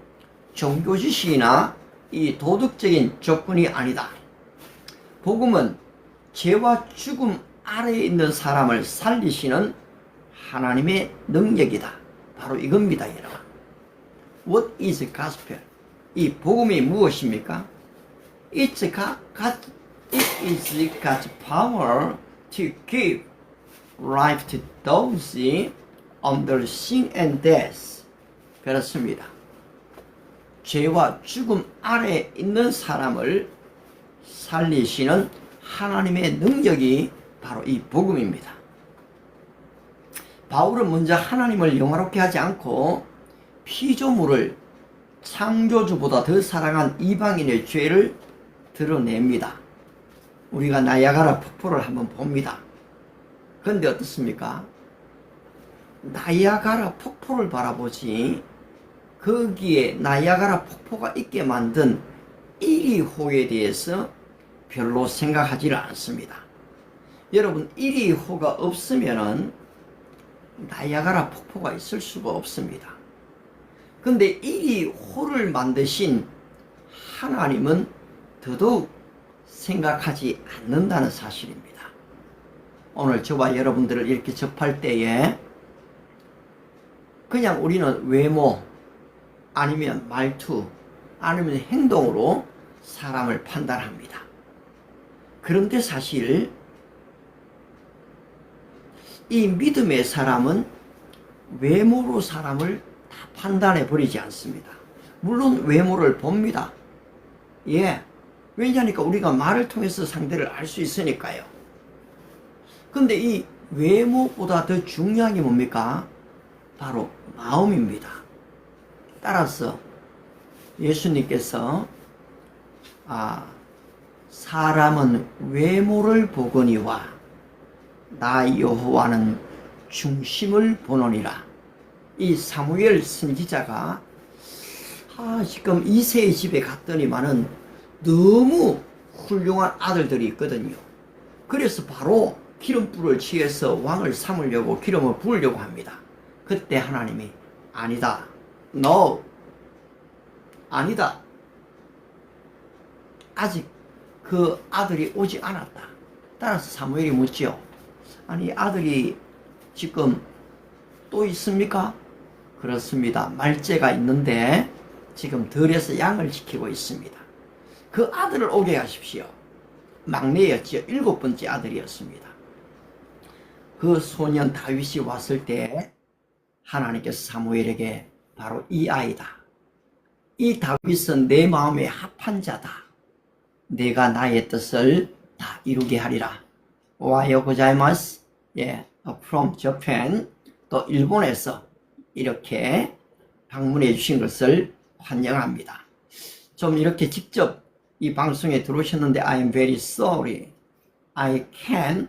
종교 지식이나 이 도덕적인 조건이 아니다. 복음은 죄와 죽음 아래에 있는 사람을 살리시는 하나님의 능력이다. 바로 이겁니다, 여러분. What is gospel? 이 복음이 무엇입니까? It is God's power to give life to those under sin and death. 그렇습니다. 죄와 죽음 아래에 있는 사람을 살리시는 하나님의 능력이 바로 이 복음입니다. 바울은 먼저 하나님을 영화롭게 하지 않고 피조물을 창조주보다 더 사랑한 이방인의 죄를 드러냅니다. 우리가 나야가라 폭포를 한번 봅니다. 그런데 어떻습니까? 나야가라 폭포를 바라보지 거기에 나야가라 폭포가 있게 만든 이리호에 대해서 별로 생각하지를 않습니다. 여러분, 이리호가 없으면은 나야가라 폭포가 있을 수가 없습니다. 근데 이리호를 만드신 하나님은 더더욱 생각하지 않는다는 사실입니다. 오늘 저와 여러분들을 이렇게 접할 때에 그냥 우리는 외모 아니면 말투 아니면 행동으로 사람을 판단합니다. 그런데 사실 이 믿음의 사람은 외모로 사람을 다 판단해 버리지 않습니다. 물론 외모를 봅니다. 예. 왜냐니까 우리가 말을 통해서 상대를 알 수 있으니까요. 근데 이 외모보다 더 중요한 게 뭡니까? 바로 마음입니다. 따라서 예수님께서 사람은 외모를 보거니와 나 여호와는 중심을 보노니라. 이 사무엘 선지자가 지금 이새의 집에 갔더니만은 너무 훌륭한 아들들이 있거든요. 그래서 바로 기름불을 취해서 왕을 삼으려고 기름을 부으려고 합니다. 그때 하나님이 아니다. No. 아니다. 아직 그 아들이 오지 않았다. 따라서 사무엘이 묻지요. 아니, 아들이 지금 또 있습니까? 그렇습니다. 말째가 있는데 지금 들에서 양을 지키고 있습니다. 그 아들을 오게 하십시오. 막내였지요. 7번째 아들이었습니다. 그 소년 다윗이 왔을 때 하나님께서 사무엘에게 바로 이 아이다. 이 다윗은 내 마음에 합한 자다. 내가 나의 뜻을 다 이루게 하리라. 오하요 고자이마스. 예, from Japan. 또 일본에서 이렇게 방문해 주신 것을 환영합니다. 좀 이렇게 직접 이 방송에 들어오셨는데 I am very sorry. I can't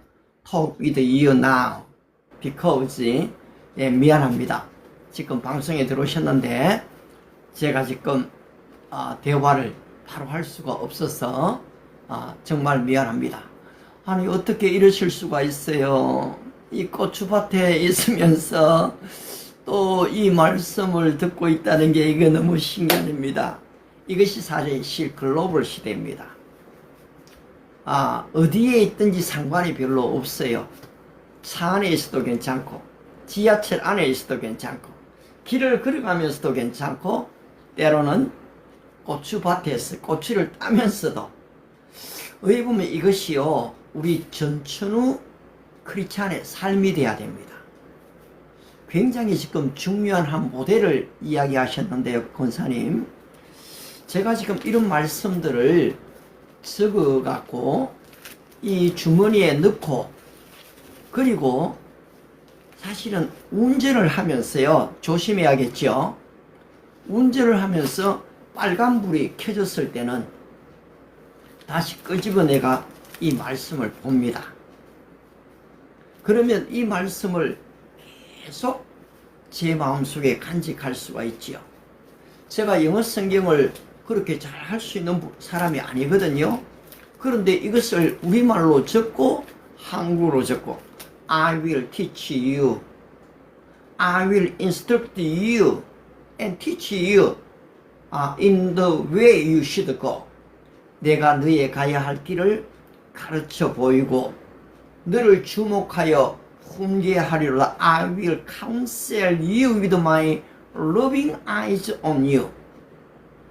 talk with you now. because 미안합니다. 지금 방송에 들어오셨는데 제가 지금 대화를 바로 할 수가 없어서 정말 미안합니다. 아니, 어떻게 이러실 수가 있어요. 이 고추밭에 있으면서 또 이 말씀을 듣고 있다는 게 이게 너무 신기합니다. 이것이 사실 글로벌 시대입니다. 어디에 있든지 상관이 별로 없어요. 차 안에 있어도 괜찮고 지하철 안에 있어도 괜찮고 길을 걸어가면서도 괜찮고 때로는 고추밭에서 고추를 따면서도 어떻게 보면 이것이요 우리 전천후 크리스찬의 삶이 되어야 됩니다. 굉장히 지금 중요한 한 모델을 이야기하셨는데요, 권사님. 제가 지금 이런 말씀들을 적어 갖고 이 주머니에 넣고 그리고 사실은 운전을 하면서요 조심해야겠죠. 운전을 하면서 빨간불이 켜졌을 때는 다시 끄집어내가 이 말씀을 봅니다. 그러면 이 말씀을 계속 제 마음속에 간직할 수가 있지요. 제가 영어 성경을 그렇게 잘 할 수 있는 사람이 아니거든요. 그런데 이것을 우리말로 적고 한국어로 적고 I will teach you, I will instruct you and teach you. in the way you should go. 내가 너의 가야 할 길을 가르쳐 보이고 너를 주목하여 훈계하리라. I will counsel you with my loving eyes on you.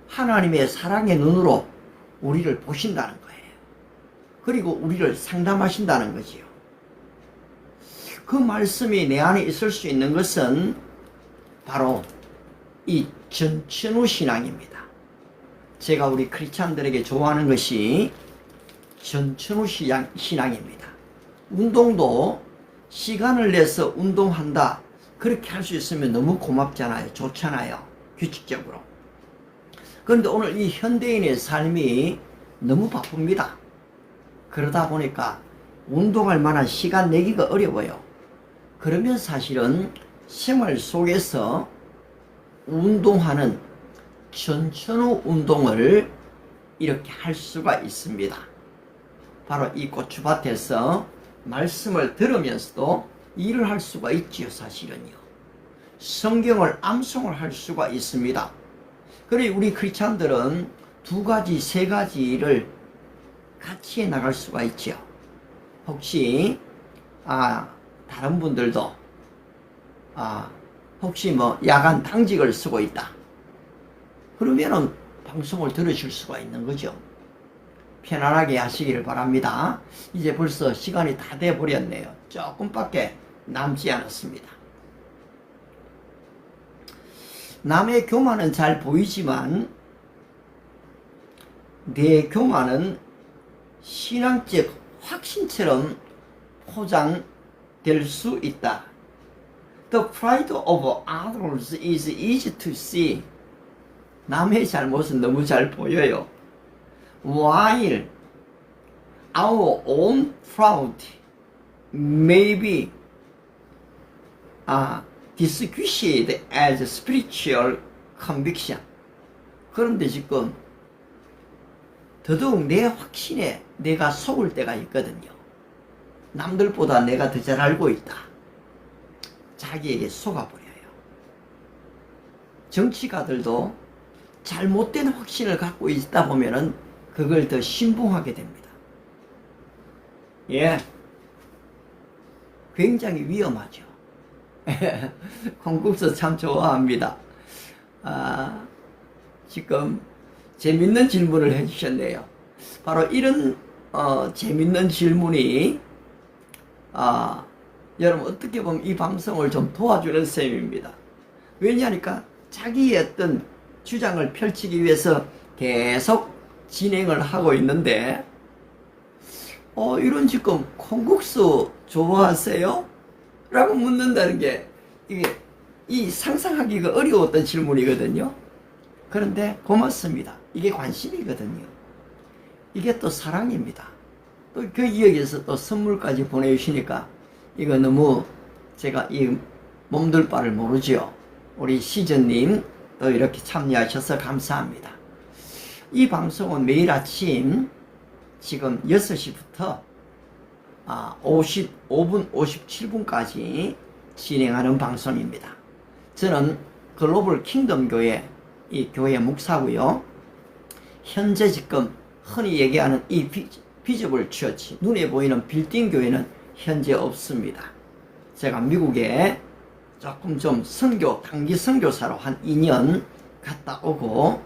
하나님의 사랑의 눈으로 우리를 보신다는 거예요. 그리고 우리를 상담하신다는 거지요. 그 말씀이 내 안에 있을 수 있는 것은 바로 이 전천후 신앙입니다. 제가 우리 크리스찬들에게 좋아하는 것이 전천후 신앙입니다. 운동도 시간을 내서 운동한다. 그렇게 할 수 있으면 너무 고맙잖아요. 좋잖아요. 규칙적으로. 그런데 오늘 이 현대인의 삶이 너무 바쁩니다. 그러다 보니까 운동할 만한 시간 내기가 어려워요. 그러면 사실은 생활 속에서 운동하는 전천후 운동을 이렇게 할 수가 있습니다. 바로 이 고추밭에서 말씀을 들으면서도 일을 할 수가 있지요. 사실은요. 성경을 암송을 할 수가 있습니다. 그래 우리 크리스찬들은 두 가지, 세 가지 일을 같이 해 나갈 수가 있죠. 혹시 다른 분들도 혹시 뭐 야간 당직을 쓰고 있다. 그러면은 방송을 들으실 수가 있는 거죠. 편안하게 하시기를 바랍니다. 이제 벌써 시간이 다 돼 버렸네요. 조금밖에 남지 않았습니다. 남의 교만은 잘 보이지만 내 교만은 신앙적 확신처럼 포장될 수 있다. The pride of others is easy to see. 남의 잘못은 너무 잘 보여요. While our own pride may be disguised as spiritual conviction. 그런데 지금 더더욱 내 확신에 내가 속을 때가 있거든요. 남들보다 내가 더 잘 알고 있다. 자기에게 속아버려요. 정치가들도 잘못된 확신을 갖고 있다 보면은 그걸 더 신봉하게 됩니다. 예. 굉장히 위험하죠. 콩국수 참 좋아합니다. 지금 재밌는 질문을 해주셨네요. 바로 이런 재밌는 질문이 여러분 어떻게 보면 이 방송을 좀 도와주는 셈입니다. 왜냐하니까 자기의 어떤 주장을 펼치기 위해서 계속 진행을 하고 있는데 이런 지금 콩국수 좋아하세요? 라고 묻는다는 게 이게 이 상상하기가 어려웠던 질문이거든요. 그런데 고맙습니다. 이게 관심이거든요. 이게 또 사랑입니다. 또 그 이야기에서 또 선물까지 보내주시니까 이거 너무 제가 이 몸둘 바를 모르지요. 우리 시전님 또 이렇게 참여하셔서 감사합니다. 이 방송은 매일 아침 지금 6시부터 55분 57분까지 진행하는 방송입니다. 저는 글로벌 킹덤 교회 이 교회 목사고요. 현재 지금 흔히 얘기하는 이 비저블 처치, 눈에 보이는 빌딩 교회는 현재 없습니다. 제가 미국에 조금 좀 단기 선교사로 한 2년 갔다 오고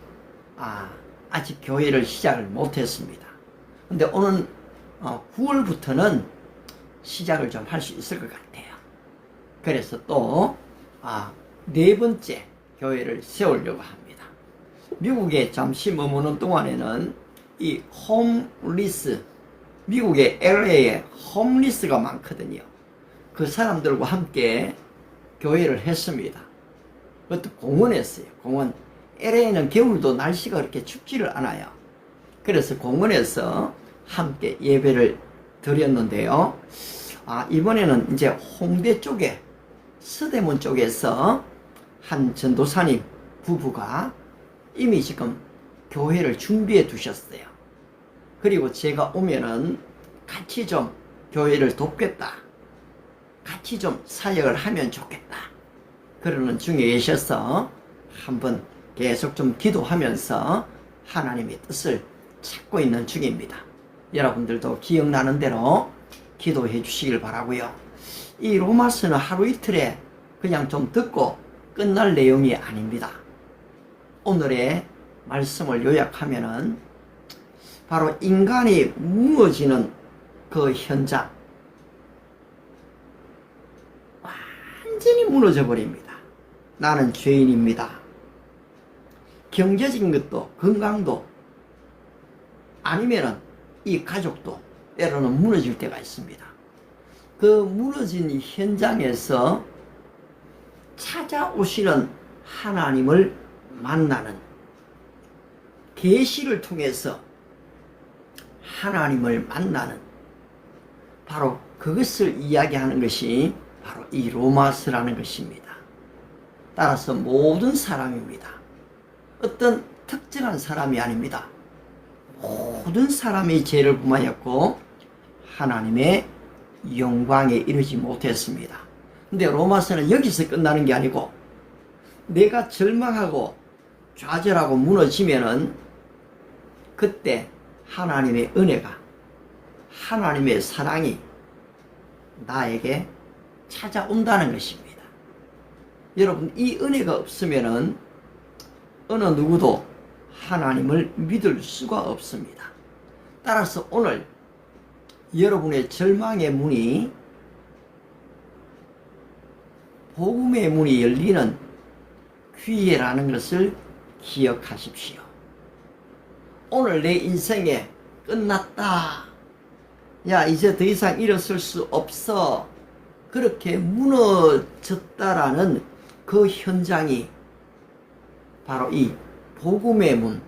아직 교회를 시작을 못했습니다. 근데 오는 9월부터는 시작을 좀 할 수 있을 것 같아요. 그래서 또 4번째 교회를 세우려고 합니다. 미국에 잠시 머무는 동안에는 이 홈리스, 미국의 LA에 홈리스가 많거든요. 그 사람들과 함께 교회를 했습니다. 그것도 공원에서요. 공원. LA는 겨울도 날씨가 그렇게 춥지를 않아요. 그래서 공원에서 함께 예배를 드렸는데요. 이번에는 이제 홍대 쪽에, 서대문 쪽에서 한 전도사님 부부가 이미 지금 교회를 준비해 두셨어요. 그리고 제가 오면은 같이 좀 교회를 돕겠다. 같이 좀 사역을 하면 좋겠다. 그러는 중에 계셔서 한번 계속 좀 기도하면서 하나님의 뜻을 찾고 있는 중입니다. 여러분들도 기억나는 대로 기도해 주시길 바라고요. 이 로마서는 하루 이틀에 그냥 좀 듣고 끝날 내용이 아닙니다. 오늘의 말씀을 요약하면은 바로 인간이 무너지는 그 현장, 완전히 무너져 버립니다. 나는 죄인입니다. 경제적인 것도, 건강도, 아니면은 이 가족도 때로는 무너질 때가 있습니다. 그 무너진 이 현장에서 찾아오시는 하나님을 만나는, 계시를 통해서 하나님을 만나는, 바로 그것을 이야기하는 것이 바로 이 로마서라는 것입니다. 따라서 모든 사람입니다. 어떤 특정한 사람이 아닙니다. 모든 사람이 죄를 범하였고 하나님의 영광에 이르지 못했습니다. 근데 로마서는 여기서 끝나는 게 아니고, 내가 절망하고 좌절하고 무너지면은 그때 하나님의 은혜가, 하나님의 사랑이 나에게 찾아온다는 것입니다. 여러분, 이 은혜가 없으면은 어느 누구도 하나님을 믿을 수가 없습니다. 따라서 오늘 여러분의 절망의 문이, 복음의 문이 열리는 기회라는 것을 기억하십시오. 오늘 내 인생에 끝났다, 야 이제 더 이상 일어설 수 없어, 그렇게 무너졌다라는 그 현장이 바로 이 복음의 문,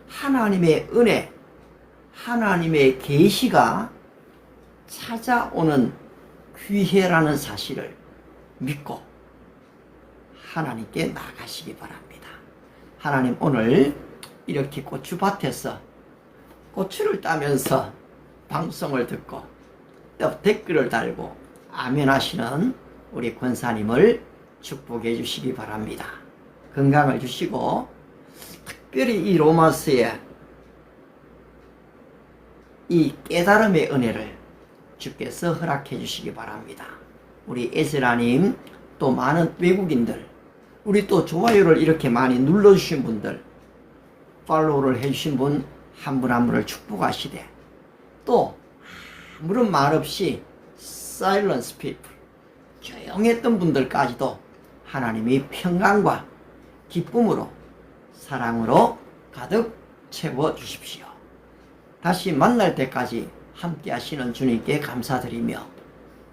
하나님의 은혜, 하나님의 계시가 찾아오는 기회라는 사실을 믿고 하나님께 나가시기 바랍니다. 하나님, 오늘 이렇게 고추밭에서 고추를 따면서 방송을 듣고 또 댓글을 달고 아멘 하시는 우리 권사님을 축복해 주시기 바랍니다. 건강을 주시고, 특별히 이 로마서의 이 깨달음의 은혜를 주께서 허락해 주시기 바랍니다. 우리 에스라님, 또 많은 외국인들, 우리 또 좋아요를 이렇게 많이 눌러주신 분들, 팔로우를 해주신 분 한 분 한 분을 축복하시되, 또 아무런 말 없이 silence people, 조용했던 분들까지도 하나님이 평강과 기쁨으로, 사랑으로 가득 채워 주십시오. 다시 만날 때까지 함께 하시는 주님께 감사드리며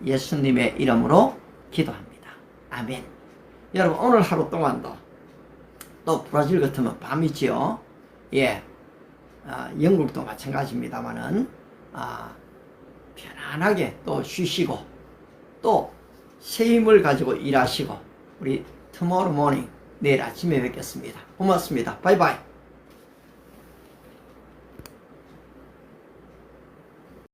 예수님의 이름으로 기도합니다. 아멘. 여러분, 오늘 하루 동안도 또 브라질 같으면 밤이지요. 예, 영국도 마찬가지입니다만은 편안하게 또 쉬시고 또 새 힘을 가지고 일하시고, 우리 tomorrow morning, 내일 아침에 뵙겠습니다. 고맙습니다. 바이바이.